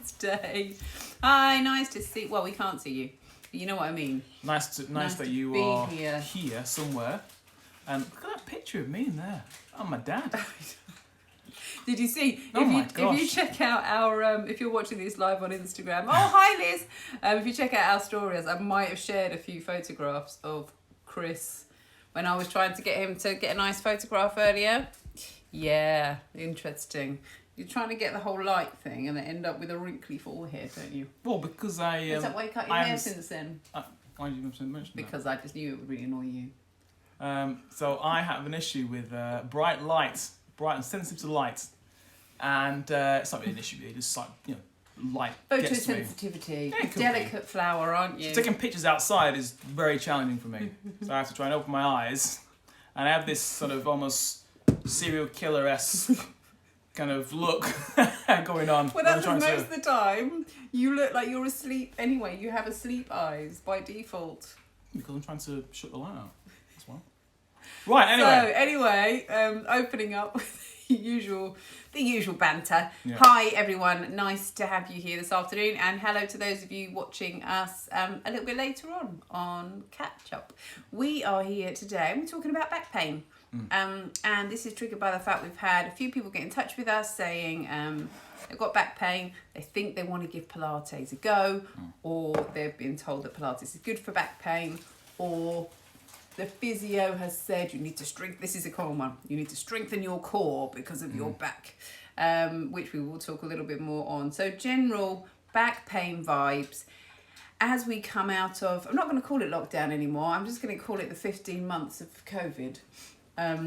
Wednesday. Hi, nice to see. Well, we can't see you, but you know what I mean. Nice that you are here somewhere. And look at that picture of me in there. Oh, my dad. Did you see? Gosh. If you check out our, if you're watching this live on Instagram, oh hi Liz. If you check out our stories, I might have shared a few photographs of Chris when I was trying to get him to get a nice photograph earlier. Yeah, interesting. You're trying to get the whole light thing and then end up with a wrinkly forehead, don't you? Well, because I... Is that why you cut your hair since then? Why did you mention that? Because I just knew it would really annoy you. So I have an issue with bright and sensitive to light. And it's not really an issue, really, just like, light gets to me. Photosensitivity. Yeah, delicate flower, aren't you? So taking pictures outside is very challenging for me. So I have to try and open my eyes. And I have this sort of almost serial killer-esque kind of look going on. Well, that's most of the time. You look like you're asleep anyway. You have asleep eyes by default. Because I'm trying to shut the light out as well. Right, anyway. So, anyway, opening up with the usual banter. Yeah. Hi, everyone. Nice to have you here this afternoon. And hello to those of you watching us a little bit later on Catch Up. We are here today and we're talking about back pain. And this is triggered by the fact we've had a few people get in touch with us saying they've got back pain, they think they want to give Pilates a go, or they've been told that Pilates is good for back pain, or the physio has said you need to strengthen, this is a common one, you need to strengthen your core because of your back, which we will talk a little bit more on. So general back pain vibes. As we come out of, I'm not going to call it lockdown anymore, I'm just going to call it the 15 months of COVID.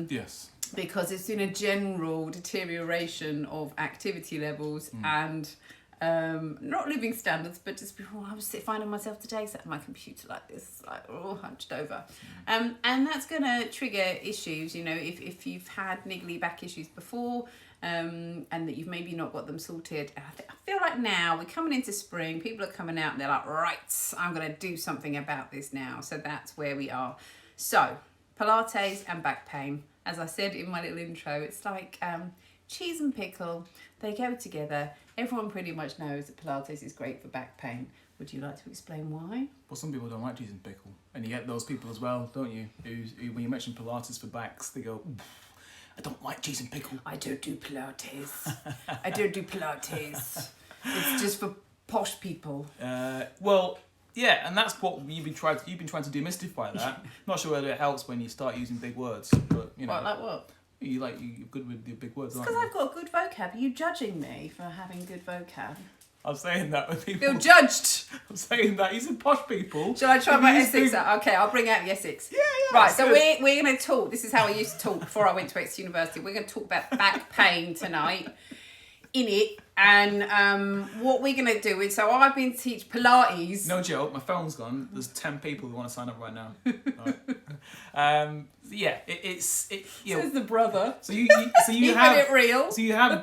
Yes. Because it's been a general deterioration of activity levels and not living standards, but just I was finding myself today sat at my computer like this, like all hunched over. And that's going to trigger issues, if you've had niggly back issues before and that you've maybe not got them sorted. I feel like now we're coming into spring, people are coming out and they're like, right, I'm going to do something about this now. So that's where we are. So Pilates and back pain. As I said in my little intro, it's like cheese and pickle. They go together. Everyone pretty much knows that Pilates is great for back pain. Would you like to explain why? Well, some people don't like cheese and pickle. And you get those people as well, don't you? Who when you mention Pilates for backs, they go, I don't like cheese and pickle. I don't do Pilates. I don't do Pilates. It's just for posh people. Well... Yeah, and that's what you've been trying to demystify that. Not sure whether it helps when you start using big words, but What, like what? You're good with the big words, aren't Because you? I've got a good vocab. Are you judging me for having good vocab? I'm saying that when people... Feel judged! I'm saying that. Using posh people... Shall I try my Essex out? Okay, I'll bring out the Essex. Yeah. Right, so we're going to talk. This is how I used to talk before I went to Exeter University. We're going to talk about back pain tonight. In it. And what we're going to do is, so I've been teach Pilates. No joke, my phone's gone. There's 10 people who want to sign up right now. Right. Says the brother. So you Keeping have it real. So you have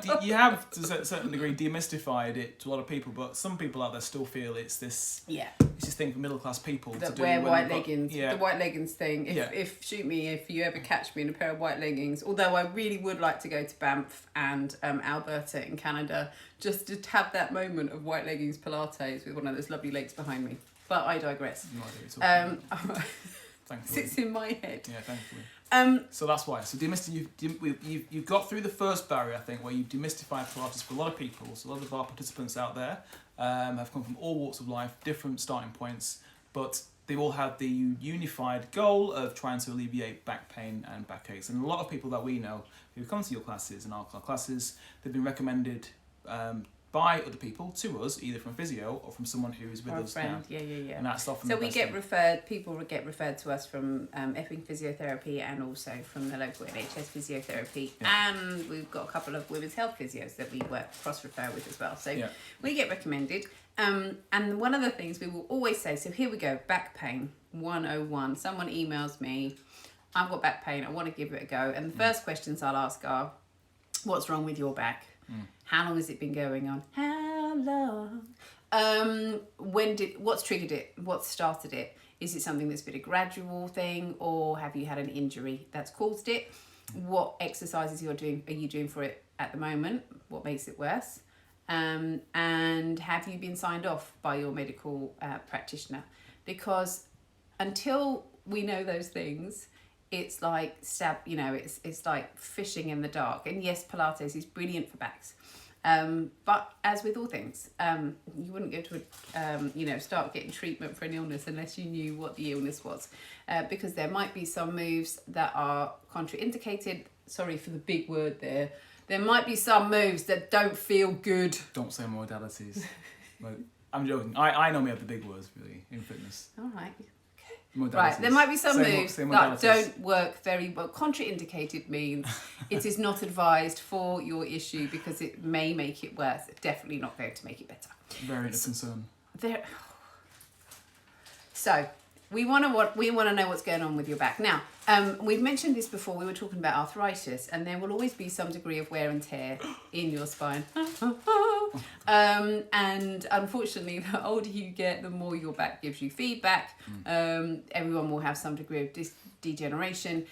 to a certain degree demystified it to a lot of people, but some people out there still feel it's this thing for middle class people that to do wear white leggings. Yeah. The white leggings thing. If you ever catch me in a pair of white leggings, although I really would like to go to Banff and Alberta in Canada just to have that moment of white leggings Pilates with one of those lovely lakes behind me. But I digress. No idea what you're talking about. Sits in my head. Yeah, thankfully. So that's why. So you've got through the first barrier, I think, where you've demystified Pilates for a lot of people. So a lot of our participants out there have come from all walks of life, different starting points, but they all have the unified goal of trying to alleviate back pain and backaches. And a lot of people that we know who come to your classes and our classes, they've been recommended by other people to us, either from physio or from someone who is with us friend. now. Yeah. And that's often so we get referred. People get referred to us from Epping Physiotherapy and also from the local NHS Physiotherapy, and we've got a couple of women's health physios that we work cross-refer with as well. So we get recommended. And one of the things we will always say. So here we go. Back pain 101. Someone emails me. I've got back pain. I want to give it a go. And the first questions I'll ask are, "What's wrong with your back? How long has it been going on? How long? What's triggered it? What started it? Is it something that's been a gradual thing, or have you had an injury that's caused it? What exercises are you doing for it at the moment? What makes it worse? And have you been signed off by your medical practitioner? Because until we know those things, it's like it's like fishing in the dark. And yes, Pilates is brilliant for backs. But as with all things, you wouldn't go to start getting treatment for an illness unless you knew what the illness was, because there might be some moves that are contraindicated. Sorry for the big word there. There might be some moves that don't feel good. Don't say modalities. I'm joking. I normally have the big words really in fitness. All right. Modalities. Right, there might be some moves say that don't work very well. Contraindicated means it is not advised for your issue because it may make it worse. It's definitely not going to make it better. Very concern. So we want to know what's going on with your back. Now, we've mentioned this before. We were talking about arthritis, and there will always be some degree of wear and tear in your spine. And unfortunately, the older you get, the more your back gives you feedback. Everyone will have some degree of degeneration.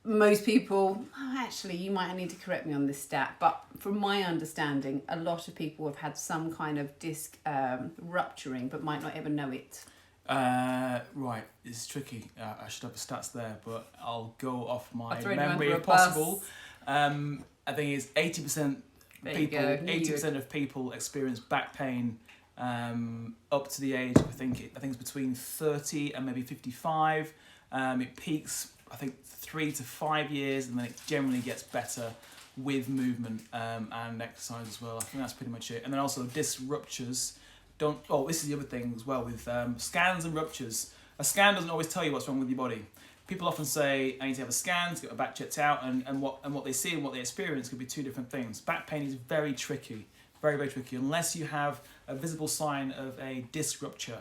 Most people, actually, you might need to correct me on this stat, but from my understanding, a lot of people have had some kind of disc rupturing, but might not ever know it. Right, it's tricky. I should have the stats there, but I'll go off my memory if bus. possible. I think it's 80% people. 80% of people experience back pain up to the age of I think it's between 30 and maybe 55. It peaks I think 3 to 5 years, and then it generally gets better with movement and exercise as well. I think that's pretty much it. And then also disc ruptures. This is the other thing as well with scans and ruptures. A scan doesn't always tell you what's wrong with your body. People often say, I need to have a scan to get my back checked out, and what they see and what they experience could be two different things. Back pain is very tricky, very, very tricky. Unless you have a visible sign of a disc rupture,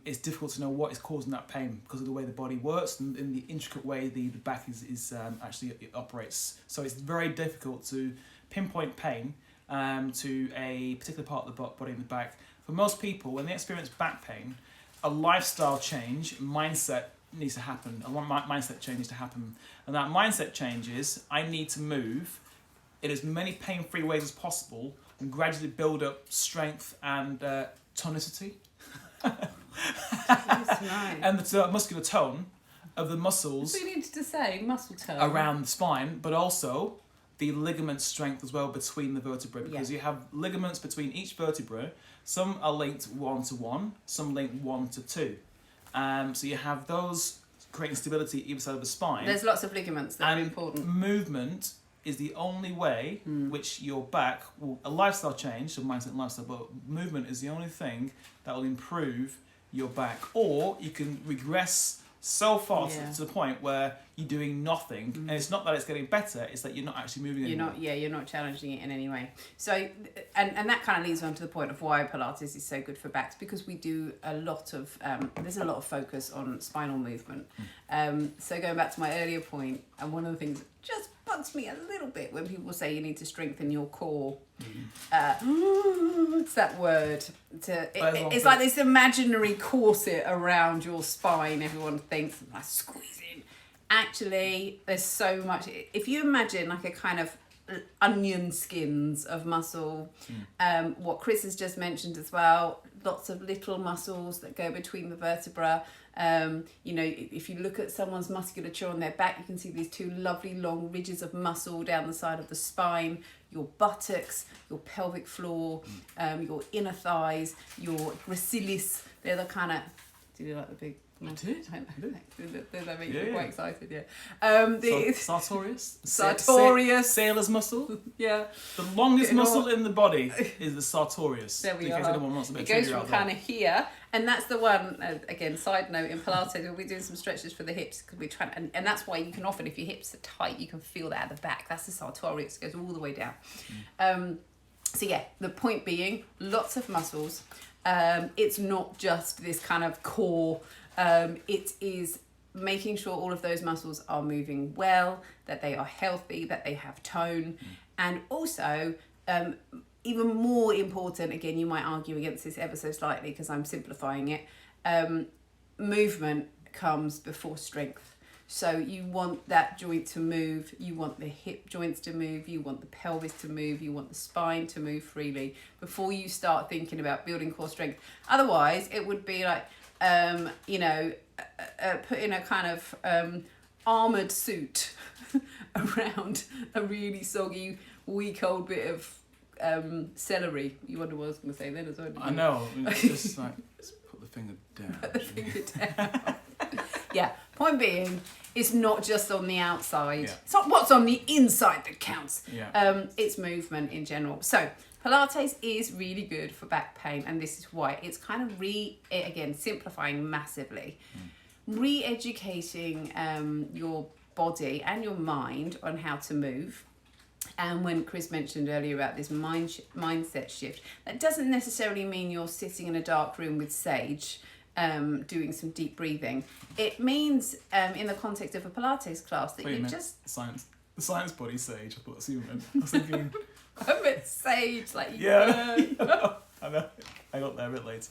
it's difficult to know what is causing that pain because of the way the body works and in the intricate way the back is actually it operates. So it's very difficult to pinpoint pain to a particular part of the body in the back. For most people, when they experience back pain, a lifestyle change, mindset needs to happen. A mindset change needs to happen. And that mindset change is, I need to move in as many pain-free ways as possible and gradually build up strength and tonicity. Nice. And the muscular tone of the muscles. What do you need to say? Muscle tone. Around the spine, but also the ligament strength as well between the vertebrae, because you have ligaments between each vertebra. Some are linked 1 to 1, some linked 1 to 2. So you have those creating stability either side of the spine. There's lots of ligaments that are important. Movement is the only way which your back will, a lifestyle change, so mindset and lifestyle, but movement is the only thing that will improve your back. Or you can regress so far to the point where you're doing nothing, and it's not that it's getting better, it's that you're not actually moving anymore. You're not challenging it in any way. So, and that kind of leads on to the point of why Pilates is so good for backs, because we do a lot of, there's a lot of focus on spinal movement. So going back to my earlier point, and one of the things that just bugs me a little bit when people say you need to strengthen your core. It's that word. It's like this imaginary corset around your spine. Everyone thinks, I squeeze in. Actually, there's so much. If you imagine like a kind of onion skins of muscle, what Chris has just mentioned as well, lots of little muscles that go between the vertebra. If you look at someone's musculature on their back, you can see these two lovely long ridges of muscle down the side of the spine, your buttocks, your pelvic floor, your inner thighs, your gracilis. They're the kind of, do you like the big? I did. That makes me quite excited, Sartorius? Sartorius. Sailor's muscle? Yeah. The longest muscle in the body is the sartorius. There we in case are. anyone wants a bit It goes trivia from kind of here, and that's the one, again, side note, in Pilates, we'll be doing some stretches for the hips, because we're trying, and that's why you can often, if your hips are tight, you can feel that at the back. That's the sartorius, it goes all the way down. So yeah, the point being, lots of muscles. It's not just this kind of core. It is making sure all of those muscles are moving well, that they are healthy, that they have tone, and also even more important, again, you might argue against this ever so slightly because I'm simplifying it, movement comes before strength. So you want that joint to move, you want the hip joints to move, you want the pelvis to move, you want the spine to move freely before you start thinking about building core strength. Otherwise, it would be like, putting a kind of armoured suit around a really soggy, weak old bit of celery. You wonder what I was going to say then as well. I know. It's just like, just put the finger down. Put the finger down. Yeah, point being, it's not just on the outside. Yeah. It's not what's on the inside that counts. Yeah. It's movement in general. So Pilates is really good for back pain, and this is why. It's kind of simplifying massively. Re-educating your body and your mind on how to move. And when Chris mentioned earlier about this mindset shift, that doesn't necessarily mean you're sitting in a dark room with sage doing some deep breathing. It means in the context of a Pilates class that you just... The science body sage, I thought that's what you meant. I was thinking... I meant sage, like... Yeah, I know. I got there a bit late.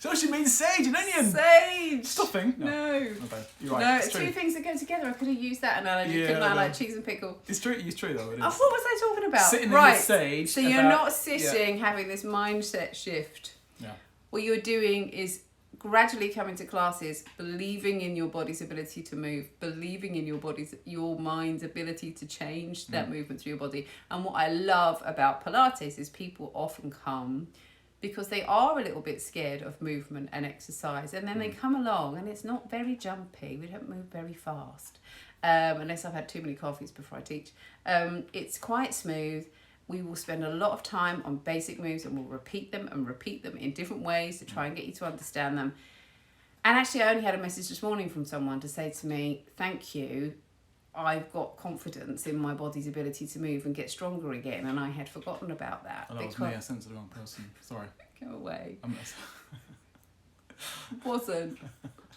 So she means sage and onion. Sage. Stuffing. No. Okay. You're right. No, it's it's true. two things that go together. I could have used that analogy, couldn't I? Like cheese and pickle. It's true. It's true though. It is. Oh, what was I talking about? Sitting right. in the sage. So you're not sitting having this mindset shift. Yeah. What you're doing is gradually coming to classes, believing in your body's ability to move, believing in your mind's ability to change that movement through your body. And what I love about Pilates is people often come because they are a little bit scared of movement and exercise, and then they come along and it's not very jumpy. We don't move very fast, unless I've had too many coffees before I teach. It's quite smooth. We will spend a lot of time on basic moves, and we'll repeat them in different ways to try and get you to understand them. And actually, I only had a message this morning from someone to say to me, thank you, I've got confidence in my body's ability to move and get stronger again, and I had forgotten about that. Oh, that was me. I sent to the wrong person. Sorry. Go away. It wasn't.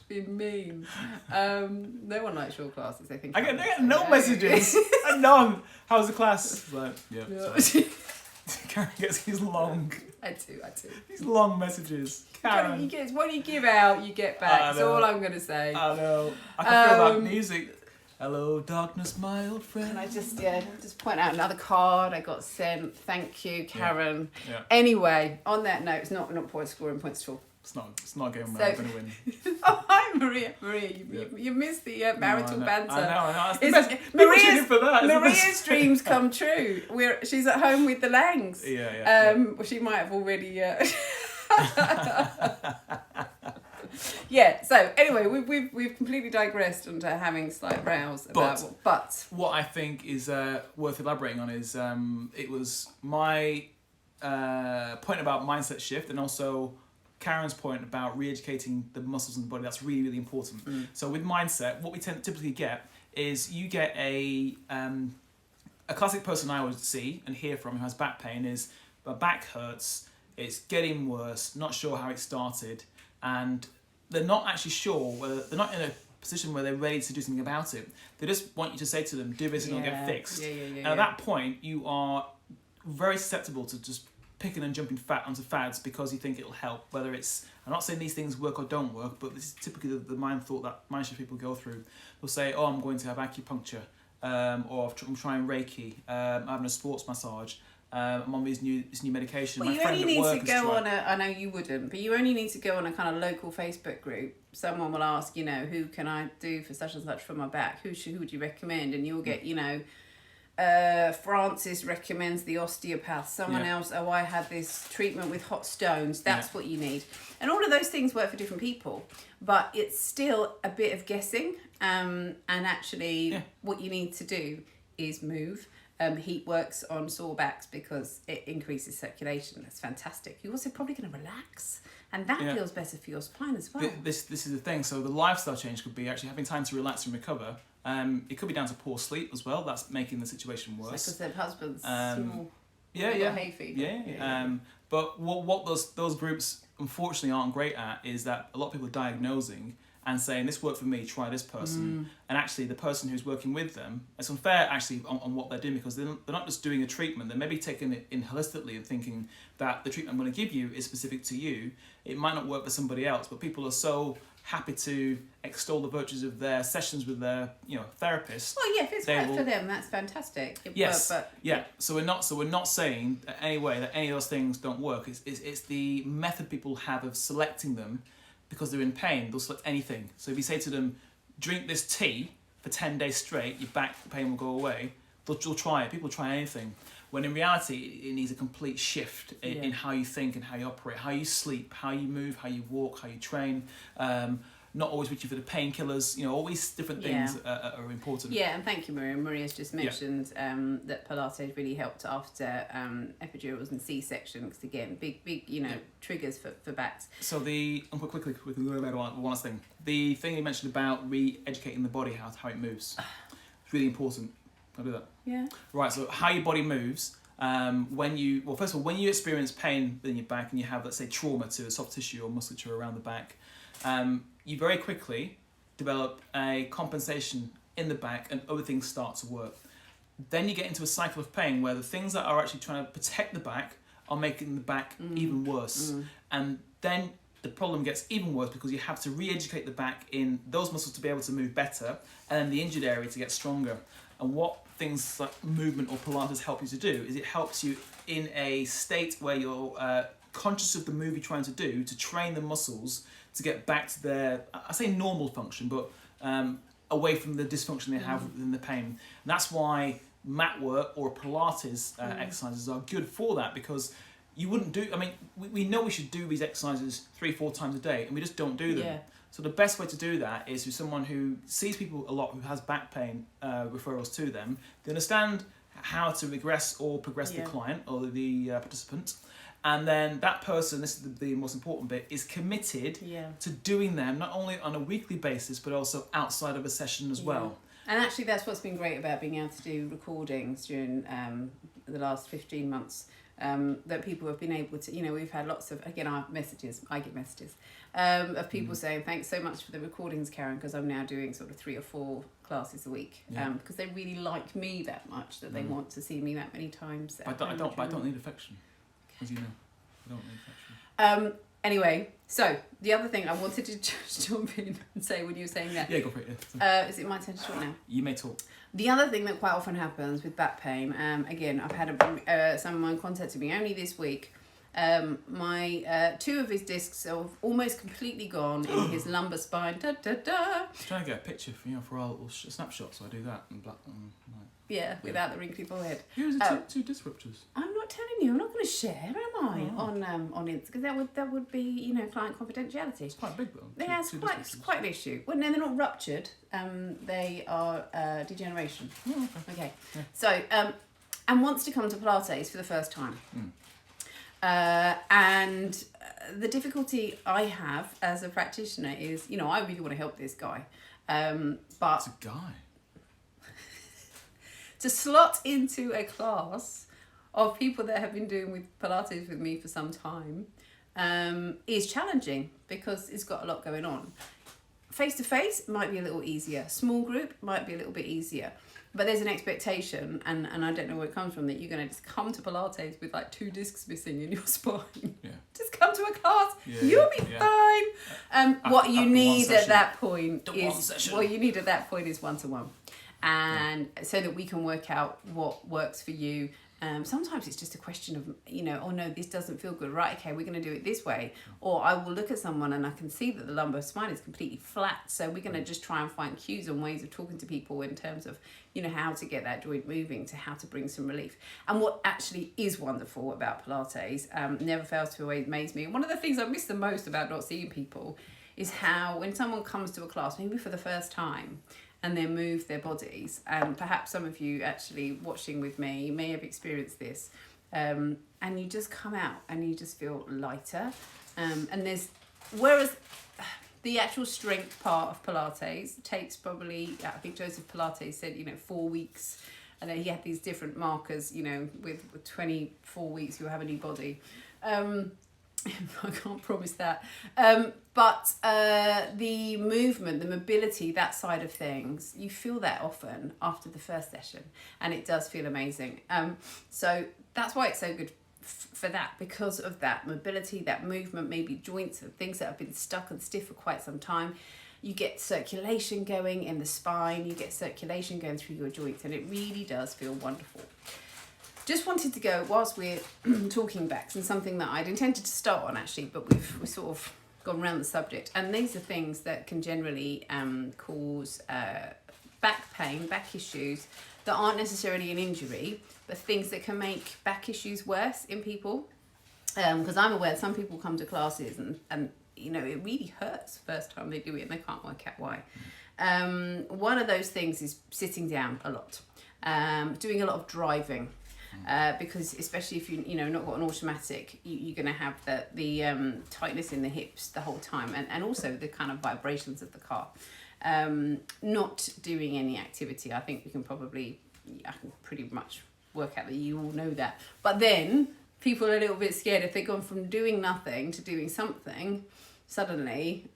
Being mean. No one likes your classes. They think I get no messages. None. How's the class? Like, yeah. Sorry. Karen gets these long. I do. These long messages. Karen. What you give out, you get back. That's all I'm going to say. I know. I can feel that music. Hello, darkness, my old friend. And I just point out another card I got sent. Thank you, Karen. Yeah. Anyway, on that note, it's not point scoring points at all. It's not a game where I'm going to win. Oh, hi, Maria. You missed the marital banter. I know. Maria's dreams come true. She's at home with the Langs. Yeah. Well, she might have already... Yeah, so anyway, we've completely digressed onto having slight rows about but what I think is worth elaborating on is it was my point about mindset shift, and also Karen's point about re-educating the muscles in the body. That's really, really important. So with mindset, what we typically get is you get a classic person I would see and hear from who has back pain is my back hurts, it's getting worse, not sure how it started, and they're not actually sure whether they're not in a position where they're ready to do something about it. They just want you to say to them, do this and it'll get fixed. And at that point, you are very susceptible to just picking and jumping onto fads because you think it'll help. Whether it's, I'm not saying these things work or don't work, but this is typically the mind thought that mindset people go through. They'll say, oh, I'm going to have acupuncture, or I'm trying Reiki, I'm having a sports massage. I'm on this new medication. Well, you only need to go on I know you wouldn't, but you only need to go on a kind of local Facebook group. Someone will ask, who can I do for such and such for my back? Who would you recommend? And you'll get, Francis recommends the osteopath. Someone else, I had this treatment with hot stones. That's what you need. And all of those things work for different people, but it's still a bit of guessing. And actually, what you need to do is move. Heat works on sore backs because it increases circulation. That's fantastic. You're also probably going to relax, and that feels better for your spine as well. This is the thing. So the lifestyle change could be actually having time to relax and recover. It could be down to poor sleep as well. That's making the situation worse. Because their husbands small. Hay fever. Yeah. But what those groups unfortunately aren't great at is that a lot of people are diagnosing and saying, this worked for me, try this person. And actually the person who's working with them, it's unfair actually on what they're doing, because they're not just doing a treatment, they're maybe taking it in holistically and thinking that the treatment I'm going to give you is specific to you. It might not work for somebody else, but people are so happy to extol the virtues of their sessions with their therapist. Well, yeah, if it's right for them, that's fantastic. Yes, yeah. So we're not saying anyway that any of those things don't work. It's the method people have of selecting them, because they're in pain. They'll select anything. So if you say to them, drink this tea for 10 days straight, your back pain will go away, they'll try it. People try anything. When in reality, it needs a complete shift in how you think and how you operate, how you sleep, how you move, how you walk, how you train. Not always reaching for the painkillers. All these different things are important. Yeah, and thank you, Maria. Maria's just mentioned that Pilates really helped after epidurals and C-section, because again, big triggers for backs. So quickly, one last thing. The thing you mentioned about re-educating the body, how it moves, it's really important. I'll do that. Yeah. Right, so how your body moves, when you experience pain in your back and you have, let's say, trauma to a soft tissue or musculature around the back, you very quickly develop a compensation in the back and other things start to work. Then you get into a cycle of pain where the things that are actually trying to protect the back are making the back even worse. And then the problem gets even worse, because you have to re-educate the back in those muscles to be able to move better, and then the injured area to get stronger. And what things like movement or Pilates help you to do is it helps you in a state where you're conscious of the move you're trying to do, to train the muscles to get back to their, I say normal function, but away from the dysfunction they have within the pain. And that's why mat work or Pilates exercises are good for that, because you wouldn't do, we know we should do these exercises 3-4 times a day, and we just don't do them. Yeah. So the best way to do that is with someone who sees people a lot who has back pain, referrals to them. They understand how to regress or progress the client or the participant. And then that person, this is the most important bit, is committed to doing them not only on a weekly basis, but also outside of a session as well. And actually that's what's been great about being able to do recordings during the last 15 months. That people have been able to, we've had lots of, again, I get messages of people saying, thanks so much for the recordings, Karen, because I'm now doing sort of 3 or 4 classes a week, because they really like me that much that they want to see me that many times. I don't need affection, as you know. I don't need affection. Anyway, so the other thing I wanted to just jump in and say when you were saying that. Yeah, go for it. Is it my turn to talk now? You may talk. The other thing that quite often happens with back pain, again, I've had someone contacted me only this week. My 2 of his discs are almost completely gone in his lumbar spine. I was trying to get a picture for our little snapshot, so I do that in black and white. Yeah, without the wrinkly forehead. Here's the 2 disc ruptures. I'm not telling you. I'm not going to share, am I? On Insta, because that would be client confidentiality. It's quite big though. Yeah, it's quite an issue. Well, no, they're not ruptured. They are degeneration. Oh, okay. Yeah. So, and wants to come to Pilates for the first time. And the difficulty I have as a practitioner is, I really want to help this guy, but it's a guy. To slot into a class of people that have been doing with Pilates with me for some time is challenging, because it's got a lot going on. Face-to-face might be a little easier. Small group might be a little bit easier. But there's an expectation, and I don't know where it comes from, that you're going to just come to Pilates with like 2 discs missing in your spine. Yeah. Just come to a class, you'll be fine. What you need at that point is one-to-one. And so that we can work out what works for you. Sometimes it's just a question of, oh no, this doesn't feel good. Right, okay, we're going to do it this way. Or I will look at someone and I can see that the lumbar spine is completely flat. So we're going to just try and find cues and ways of talking to people in terms of, how to get that joint moving, to how to bring some relief. And what actually is wonderful about Pilates, never fails to amaze me. And one of the things I miss the most about not seeing people is how when someone comes to a class, maybe for the first time, and then move their bodies. And perhaps some of you actually watching with me may have experienced this. And you just come out and you just feel lighter. Whereas the actual strength part of Pilates takes probably, I think Joseph Pilates said, 4 weeks. And then he had these different markers, with 24 weeks you have a new body. I can't promise that. But the movement, the mobility, that side of things, you feel that often after the first session, and it does feel amazing. So that's why it's so good for that, because of that mobility, that movement, maybe joints and things that have been stuck and stiff for quite some time. You get circulation going in the spine, you get circulation going through your joints, and it really does feel wonderful. Just wanted to go, whilst we're talking backs, and something that I'd intended to start on actually, but we've sort of gone around the subject. And these are things that can generally cause back pain, back issues that aren't necessarily an injury, but things that can make back issues worse in people. Because I'm aware some people come to classes and you know, it really hurts the first time they do it and they can't work out why. One of those things is sitting down a lot, doing a lot of driving. Because especially if you know not got an automatic, you're going to have the tightness in the hips the whole time, and also the kind of vibrations of the car. Not doing any activity, I think I can pretty much work out that you all know that. But then people are a little bit scared if they've gone from doing nothing to doing something. Suddenly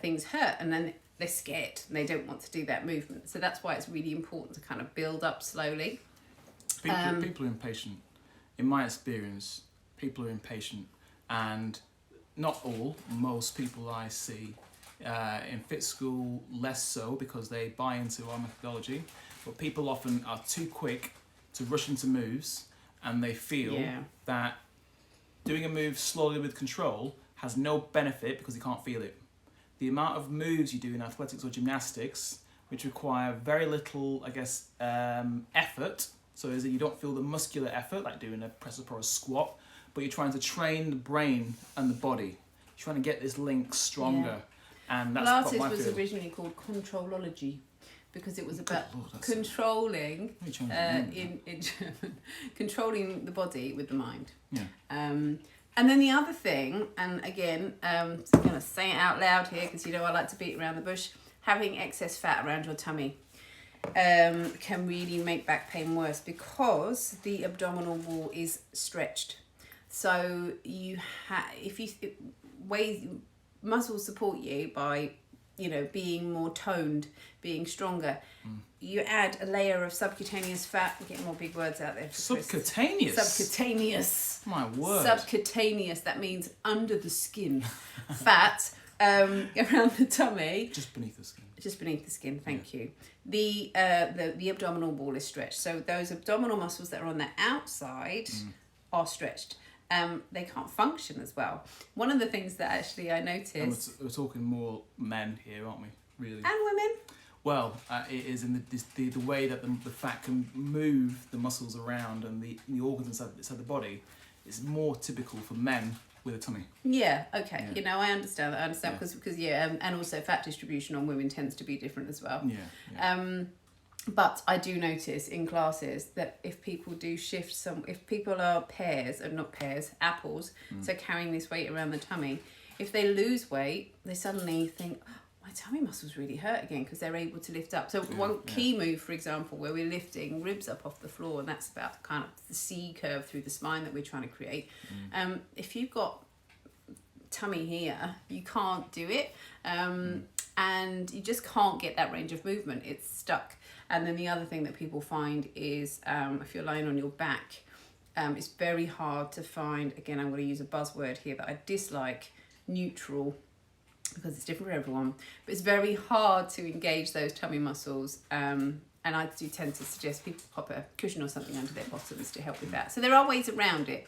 things hurt, and then they're scared and they don't want to do that movement. So that's why it's really important to kind of build up slowly. People are impatient. In my experience, people are impatient, and not all, most people I see in fit school less so, because they buy into our methodology, but people often are too quick to rush into moves, and they feel that doing a move slowly with control has no benefit because they can't feel it. The amount of moves you do in athletics or gymnastics, which require very little, I guess, effort. So is that you don't feel the muscular effort, like doing a press up or a squat, but you're trying to train the brain and the body. You're trying to get this link stronger. Yeah. And that's Pilates what I was feel. Originally called controlology, because it was about controlling, in German, controlling the body with the mind. Yeah. And then the other thing, and again, I'm going to say it out loud here, because you know I like to beat around the bush, having excess fat around your tummy can really make back pain worse, because the abdominal wall is stretched. So muscles support you by, you know, being more toned, being stronger. You add a layer of subcutaneous fat. I'm getting more big words out there. Subcutaneous? Subcutaneous. My word. Subcutaneous, that means under the skin. Fat around the tummy. Just beneath the skin. Just beneath the skin, thank you. The abdominal wall is stretched. So those abdominal muscles that are on the outside are stretched. They can't function as well. One of the things that actually I noticed... And we're talking more men here, aren't we? Really. And women. Well, it is in the way that the fat can move the muscles around and the organs inside the body is more typical for men with a tummy. Yeah, okay. Yeah. You know, I understand because and also fat distribution on women tends to be different as well. Yeah. But I do notice in classes that if people do shift if people are apples, so carrying this weight around the tummy, if they lose weight, they suddenly think, my tummy muscles really hurt again, because they're able to lift up. So one key move, for example, where we're lifting ribs up off the floor, and that's about kind of the C curve through the spine that we're trying to create. If you've got tummy here, you can't do it, and you just can't get that range of movement. It's stuck. And then the other thing that people find is if you're lying on your back, it's very hard to find, again, I'm going to use a buzzword here that I dislike, neutral, because it's different for everyone, but it's very hard to engage those tummy muscles, and I do tend to suggest people pop a cushion or something under their bottoms to help with that. So there are ways around it,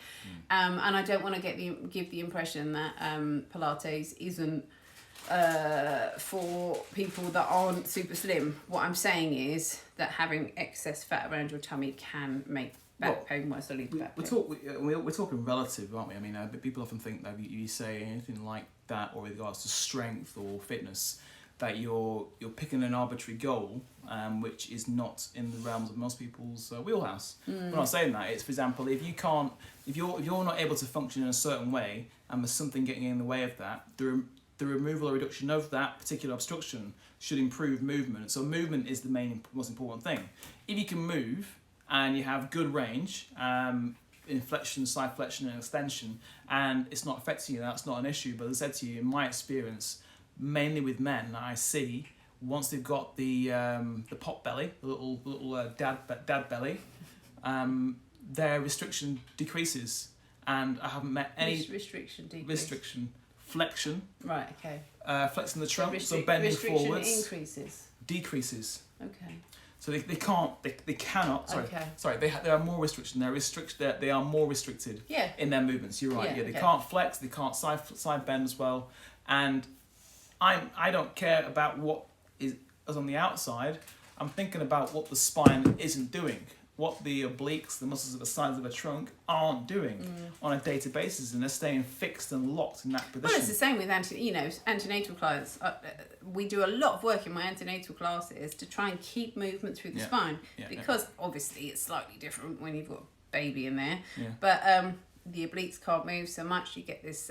and I don't want to give the impression that Pilates isn't for people that aren't super slim. What I'm saying is that having excess fat around your tummy can make back pain worse, or lead to back pain. We're talking relative, aren't we? I mean, people often think that you say anything like that, or with regards to strength or fitness, that you're picking an arbitrary goal, which is not in the realms of most people's wheelhouse. We're not saying that. It's, for example, if you're not able to function in a certain way, and there's something getting in the way of that, the removal or reduction of that particular obstruction should improve movement. So movement is the most important thing. If you can move and you have good range, flexion, side flexion and extension, and it's not affecting you, that's not an issue. But as I said to you, in my experience, mainly with men, I see once they've got the pot belly, the little dad belly, their restriction decreases, and I haven't met any restriction flexion. Right. Okay. Flexing the trunk, so bending forwards. Increases. Decreases. Okay. So they cannot. Sorry. Okay. Sorry. They are more restriction. They are more restricted. Yeah. In their movements. You're right. Yeah. They Okay. can't flex. They can't side bend as well. And I don't care about what is on the outside. I'm thinking about what the spine isn't doing. What the obliques, the muscles at the sides of the trunk, aren't doing on a day-to-day basis, and they're staying fixed and locked in that position. Well, it's the same with antenatal clients. We do a lot of work in my antenatal classes to try and keep movement through the spine, because obviously it's slightly different when you've got a baby in there. Yeah. But the obliques can't move so much. You get this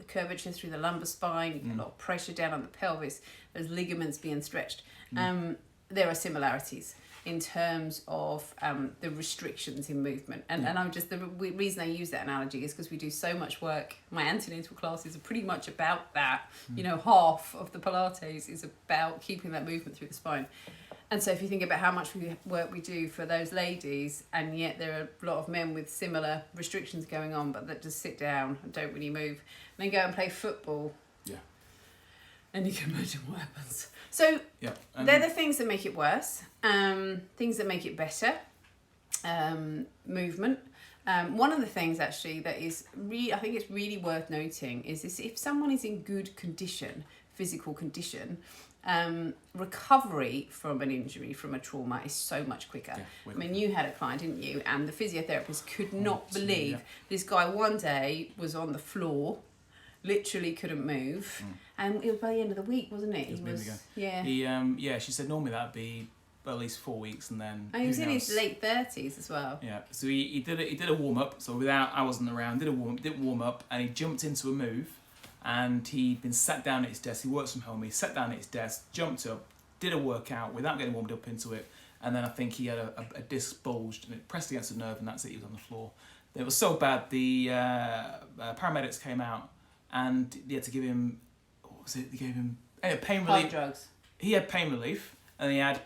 curvature through the lumbar spine. You get a lot of pressure down on the pelvis. Those ligaments being stretched. There are similarities in terms of the restrictions in movement. And I'm just, the reason I use that analogy is because we do so much work. My antenatal classes are pretty much about that. Half of the Pilates is about keeping that movement through the spine. And so if you think about how much work we do for those ladies, and yet there are a lot of men with similar restrictions going on, but that just sit down and don't really move, and then go and play football. Yeah. And you can imagine what happens. So they're the things that make it worse, things that make it better, movement. One of the things actually that is I think it's really worth noting is this: if someone is in good condition, physical condition, recovery from an injury, from a trauma, is so much quicker. I mean, you had a client, didn't you? And the physiotherapist could not believe this guy one day was on the floor, literally couldn't move, and it was by the end of the week, wasn't it? She said normally that'd be at least 4 weeks, and then he was in his late 30s as well. Yeah, so he did a warm up. So I wasn't around, did warm up, and he jumped into a move, and he'd been sat down at his desk. He works from home. He sat down at his desk, jumped up, did a workout without getting warmed up into it, and then I think he had a disc bulged and it pressed against the nerve, and that's it. He was on the floor. It was so bad. The paramedics came out. And they had to give him, what was it? They gave him pain relief. Hard drugs. He had pain relief, and he had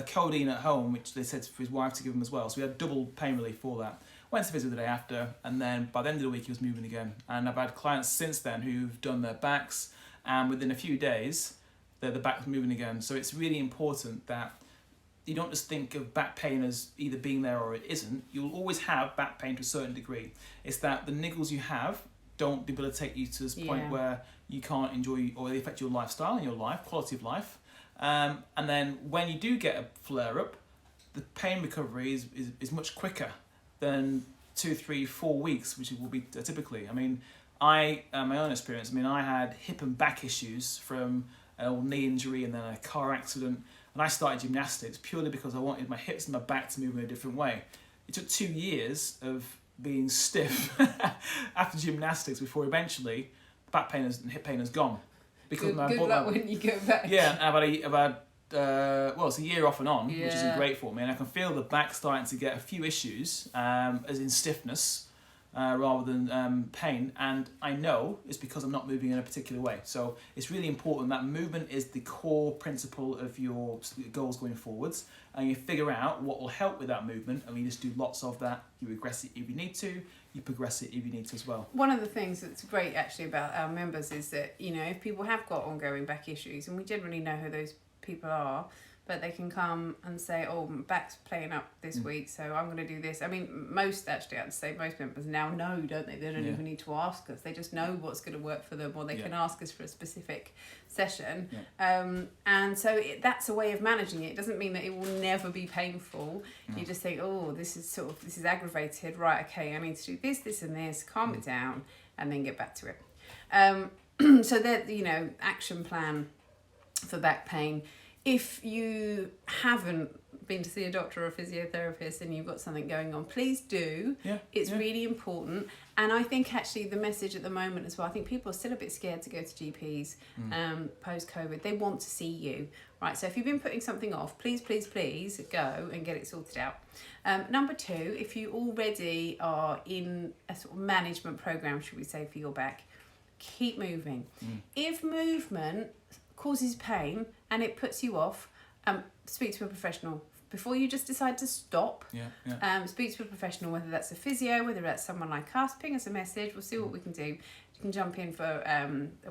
codeine at home, which they said for his wife to give him as well. So he had double pain relief for that. Went to visit the day after, and then by the end of the week he was moving again. And I've had clients since then who've done their backs, and within a few days, the back's moving again. So it's really important that you don't just think of back pain as either being there or it isn't. You'll always have back pain to a certain degree. It's that the niggles you have don't debilitate you to this point where you can't enjoy, or they affect your lifestyle and your life, quality of life. And then when you do get a flare up, the pain recovery is much quicker than 2, 3, 4 weeks, which it will be typically. I mean, my own experience, I had hip and back issues from an old knee injury and then a car accident. And I started gymnastics purely because I wanted my hips and my back to move in a different way. It took 2 years of being stiff after gymnastics before eventually back pain and hip pain has gone. Because good luck when you go back. Yeah, I've had it's a year off and on, which isn't great for me, and I can feel the back starting to get a few issues, as in stiffness, rather than pain, and I know it's because I'm not moving in a particular way. So it's really important that movement is the core principle of your goals going forwards, and you figure out what will help with that movement, and you just do lots of that. You regress it if you need to, you progress it if you need to as well. One of the things that's great actually about our members is that, if people have got ongoing back issues, and we generally know who those people are, but they can come and say, oh, my back's playing up this week, so I'm going to do this. I mean, most members now know, don't they? They don't even need to ask us. They just know what's going to work for them, or they can ask us for a specific session. And so that's a way of managing it. It doesn't mean that it will never be painful. You just think, oh, this is aggravated. Right, okay, I need to do this, and this, calm it down, and then get back to it. So that, action plan for back pain. If you haven't been to see a doctor or a physiotherapist and you've got something going on, please do. It's really important. And I think actually the message at the moment as well, I think people are still a bit scared to go to GPs post-COVID. They want to see you, right? So if you've been putting something off, please go and get it sorted out. Number 2, if you already are in a sort of management program, should we say, for your back, keep moving. If movement causes pain and it puts you off, speak to a professional. Before you just decide to stop, speak to a professional, whether that's a physio, whether that's someone like us. Ping us a message, we'll see what we can do. You can jump in for,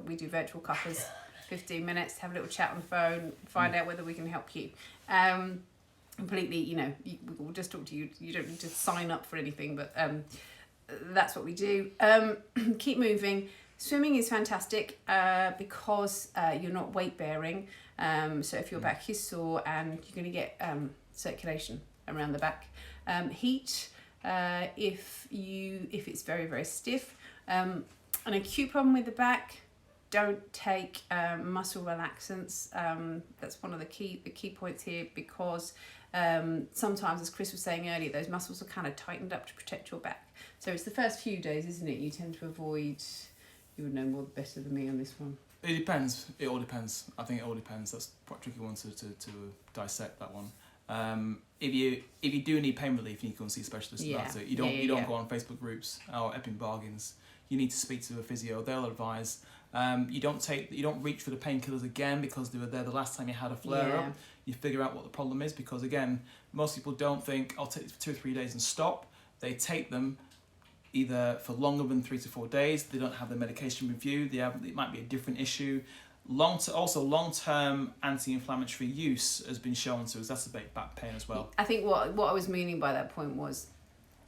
we do virtual couples, 15 minutes, have a little chat on the phone, find out whether we can help you. Completely, we'll just talk to you. You don't need to sign up for anything, but that's what we do. Keep moving. Swimming is fantastic because you're not weight bearing. So if your back is sore, and you're going to get circulation around the back. Heat, if it's very, very stiff. An acute problem with the back, don't take muscle relaxants. That's one of the key points here, because sometimes, as Chris was saying earlier, those muscles are kind of tightened up to protect your back. So it's the first few days, isn't it? You tend to avoid. You would know more better than me on this one. It depends. It all depends. I think it all depends. That's quite a tricky one to dissect, that one. If you do need pain relief, you need to go and see a specialist about it. You don't go on Facebook groups or Epping Bargains. You need to speak to a physio. They'll advise. You don't reach for the painkillers again because they were there the last time you had a flare up. You figure out what the problem is, because again, most people don't think I'll take it for 2 or 3 days and stop. They take them either for longer than 3 to 4 days. They don't have the medication reviewed. It might be a different issue. Long-term anti-inflammatory use has been shown to exacerbate back pain as well. I think what I was meaning by that point was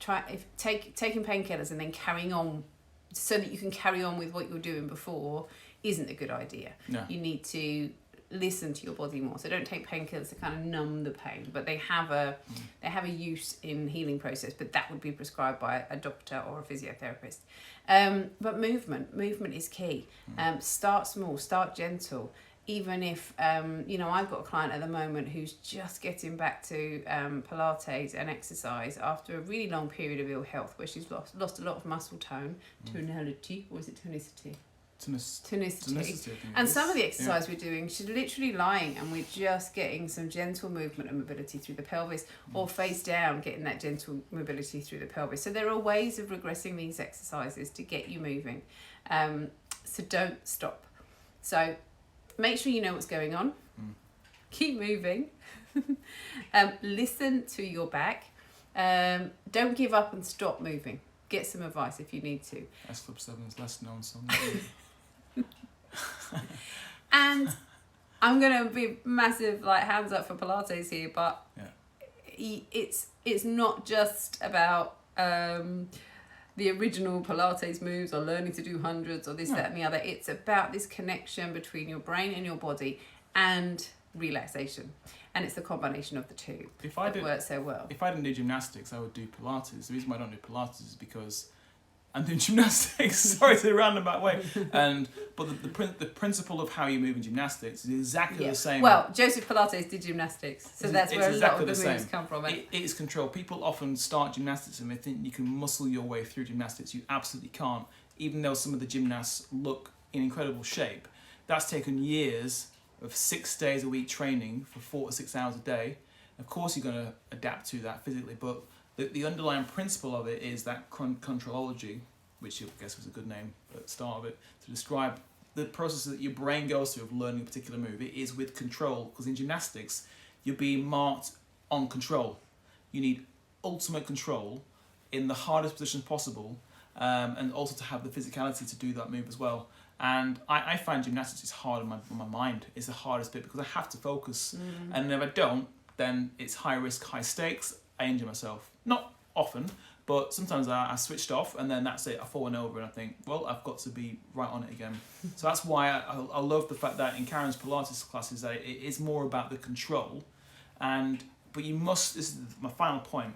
taking painkillers and then carrying on so that you can carry on with what you're doing before isn't a good idea. No. You need to listen to your body more. So don't take painkillers to kind of numb the pain, but they have a use in healing process, but that would be prescribed by a doctor or a physiotherapist. But movement is key. Start small, start gentle. Even if I've got a client at the moment who's just getting back to Pilates and exercise after a really long period of ill health, where she's lost a lot of muscle tone, tonality, or is it tonicity? Tonicity. And some of the exercise we're doing, she's literally lying and we're just getting some gentle movement and mobility through the pelvis, or face down, getting that gentle mobility through the pelvis. So there are ways of regressing these exercises to get you moving. So don't stop. So make sure you know what's going on. Keep moving. Listen to your back. Don't give up and stop moving. Get some advice if you need to. S Club 7's less known song. And I'm gonna be massive hands up for Pilates here, but it's not just about the original Pilates moves or learning to do hundreds or this, that and the other. It's about this connection between your brain and your body and relaxation. And it's the combination of the two that works so well. If I didn't do gymnastics, I would do Pilates. The reason why I don't do Pilates is because I'm doing gymnastics. Sorry, to the roundabout way. But the principle of how you move in gymnastics is exactly the same. Well, Joseph Pilates did gymnastics, so that's where a lot of the moves come from. It is control. People often start gymnastics and they think you can muscle your way through gymnastics. You absolutely can't. Even though some of the gymnasts look in incredible shape, that's taken years of 6 days a week training for 4 to 6 hours a day. Of course, you're going to adapt to that physically, but the underlying principle of it is that controlology, which I guess was a good name at the start of it, to describe the process that your brain goes through of learning a particular move. It is with control, because in gymnastics, you're being marked on control. You need ultimate control in the hardest positions possible, and also to have the physicality to do that move as well. And I find gymnastics is hard on my mind. It's the hardest bit because I have to focus. And if I don't, then it's high risk, high stakes. I injure myself. Not often, but sometimes I switched off and then that's it. I fall over and I think, well, I've got to be right on it again. So that's why I love the fact that in Karen's Pilates classes that it is more about the control. But you must, this is my final point,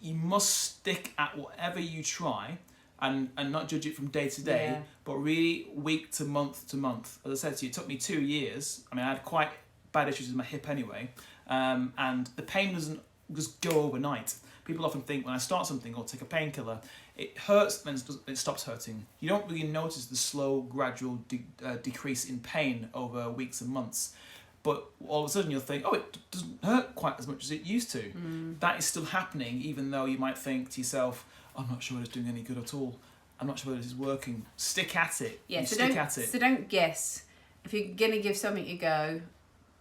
you must stick at whatever you try and not judge it from day to day, but really week to month to month. As I said to you, it took me 2 years. I mean, I had quite bad issues with my hip anyway. and the pain doesn't just go overnight. People often think when I start something or take a painkiller, it hurts, then it stops hurting. You don't really notice the slow, gradual decrease in pain over weeks and months. But all of a sudden you'll think, oh, it doesn't hurt quite as much as it used to. That is still happening, even though you might think to yourself, I'm not sure it's doing any good at all. I'm not sure whether this is working. Stick at it. Yeah, stick at it. So don't guess. If you're going to give something a go,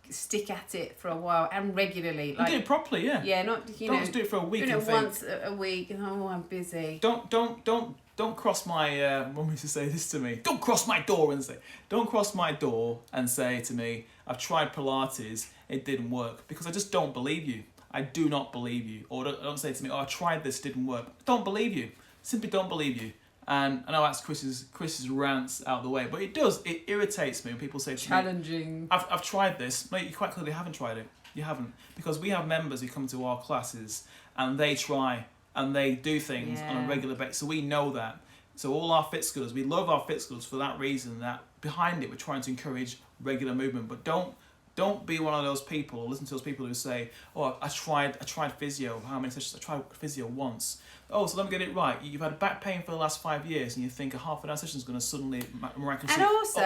stick at it for a while and regularly. Like, do it properly, yeah. Yeah, not don't just do it for a week. Doing and it think, once a week and I'm busy. Don't cross my. Mum used to say this to me. Don't cross my door and say. Don't cross my door and say to me, I've tried Pilates, it didn't work, because I just don't believe you. I do not believe you. Or don't say to me, oh, I tried this, didn't work. Don't believe you. Simply don't believe you. And I know that's Chris's rants out of the way, but it does. It irritates me when people say to challenging. me, I've tried this. Mate, you quite clearly haven't tried it. You haven't. Because we have members who come to our classes and they try and they do things on a regular basis. So we know that. So all our fit schools, we love our fit schools for that reason, that behind it we're trying to encourage regular movement. But don't be one of those people or listen to those people who say, oh, I tried physio. How many sessions? I tried physio once. Oh, so let me get it right. You've had back pain for the last 5 years, and you think a half an hour session is going to suddenly miraculously, and also,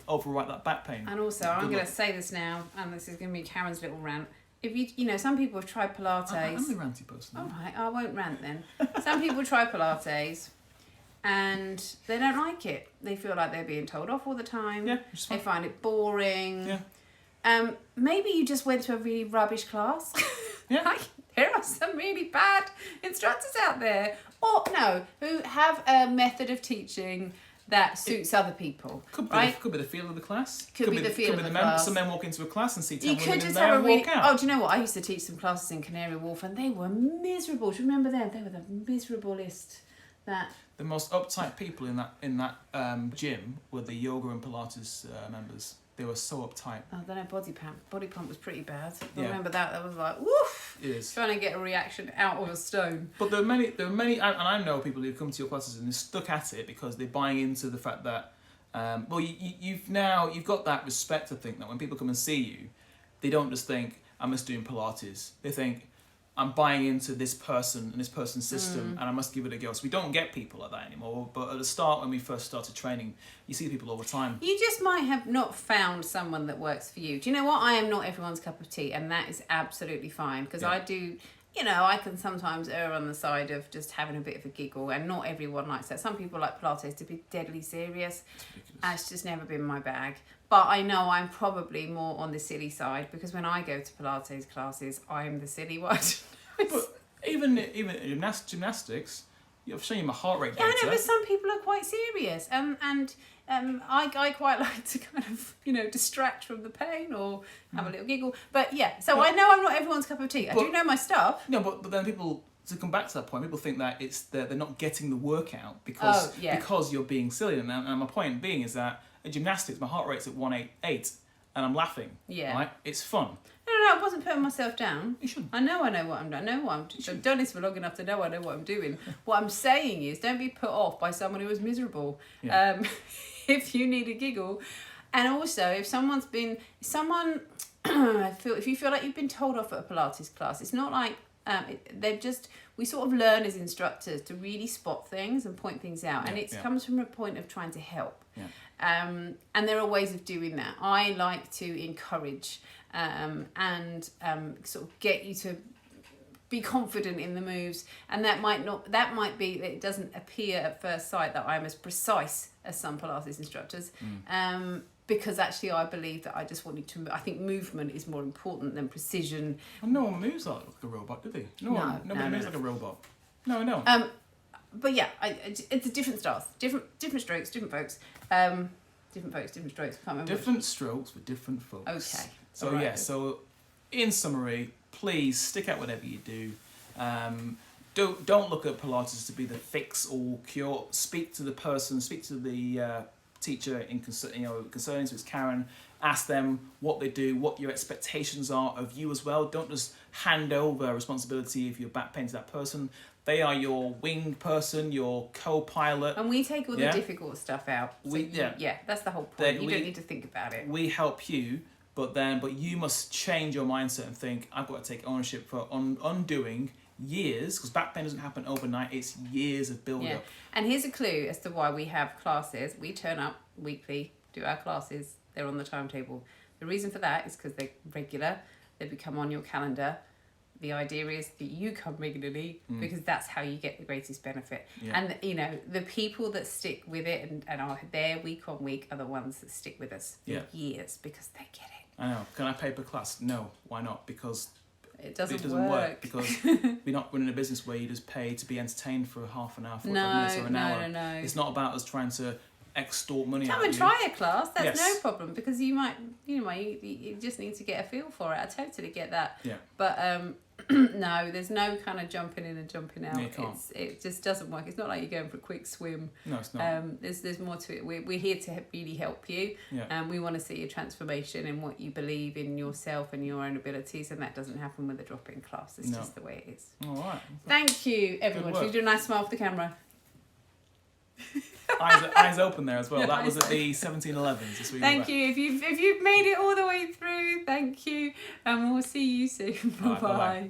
overwrite that back pain. And also, I'm going to say this now, and this is going to be Karen's little rant. If some people have tried Pilates. I'm the ranty person. All right, I won't rant then. Some people try Pilates, and they don't like it. They feel like they're being told off all the time. Yeah, they find it boring. Yeah. Maybe you just went to a really rubbish class. Yeah. There are some really bad instructors out there, or who have a method of teaching that suits other people. Could be the feel of the class. Could be the feel of the class. Some men walk into a class and see 10 you women could just in there have and a really, walk out. Oh, do you know what? I used to teach some classes in Canary Wharf, and they were miserable. Do you remember them? They were the miserablest. The most uptight people in that gym were the yoga and Pilates members. They were so uptight. I don't know, body pump was pretty bad. I Yeah. remember that was like, woof! It is. Trying to get a reaction out of a stone. But there are many, and I know people who come to your classes and they're stuck at it because they're buying into the fact that, you've got that respect to think that when people come and see you, they don't just think, I'm just doing Pilates. They think, I'm buying into this person and this person's system and I must give it a go. So we don't get people like that anymore. But at the start, when we first started training, you see people all the time. You just might have not found someone that works for you. Do you know what? I am not everyone's cup of tea, and that is absolutely fine, because I do, I can sometimes err on the side of just having a bit of a giggle, and not everyone likes that. Some people like Pilates to be deadly serious. It's just never been my bag. But I know I'm probably more on the silly side, because when I go to Pilates classes, I'm the silly one. But even gymnastics, I've shown you my heart rate data. Yeah, I know, but some people are quite serious. I quite like to kind of, distract from the pain or have a little giggle. But yeah, so I know I'm not everyone's cup of tea. I do know my stuff. No, but then people, to come back to that point, people think that they're not getting the workout because you're being silly. And my point being is that in gymnastics, my heart rate's at 188 and I'm laughing. Yeah. Right? It's fun. No, I wasn't putting myself down. You shouldn't. I know what I'm doing. I've done this for long enough to know I know what I'm doing. What I'm saying is, don't be put off by someone who is miserable. Yeah. If you need a giggle, and also if if you feel like you've been told off at a Pilates class, it's not like we sort of learn as instructors to really spot things and point things out, and it comes from a point of trying to help. Yeah. And there are ways of doing that. I like to encourage and sort of get you to be confident in the moves, and that might be that it doesn't appear at first sight that I'm as precise as some Pilates instructors, because actually I believe that I just want you to. I think movement is more important than precision. Well, no one moves like a robot, do they? Nobody moves like a robot. No, I don't. But yeah, it's a different styles, different strokes, different folks. Different strokes. Can't remember. Different strokes for different folks. Okay. So right. So in summary, please stick out whatever you do. Don't look at Pilates to be the fix or cure. Speak to the person. Speak to the teacher concerning. So it's Karen. Ask them what they do, what your expectations are of you as well. Don't just hand over responsibility if your back pain to that person. They are your wing person, your co-pilot. And we take all the difficult stuff out. So that's the whole point. You don't need to think about it. We help you But you must change your mindset and think, I've got to take ownership for undoing years, because back pain doesn't happen overnight. It's years of build up. And here's a clue as to why we have classes. We turn up weekly, do our classes. They're on the timetable. The reason for that is because they're regular. They become on your calendar. The idea is that you come regularly because that's how you get the greatest benefit. Yeah. And, you know, the people that stick with it and are there week on week are the ones that stick with us for years because they get it. I know. Can I pay per class? No. Why not? Because it doesn't work. Because we're not running a business where you just pay to be entertained for half an hour, 45 minutes or an hour. No. It's not about us trying to extort money out Come of and you. try a class. That's no problem because you just need to get a feel for it. I totally get that. Yeah. But no, there's no kind of jumping in and jumping out. No, you can't. It just doesn't work. It's not like you're going for a quick swim. No, it's not. There's more to it. We're here to really help you. Yeah. And we want to see a transformation in what you believe in yourself and your own abilities, and that doesn't happen with a drop-in class. It's just the way it is. All right. Thank you, everyone. Should we do a nice smile for the camera? eyes open there as well. That was at the 1711s. Thank you. If you've made it all the way through, thank you, and we'll see you soon. Bye bye.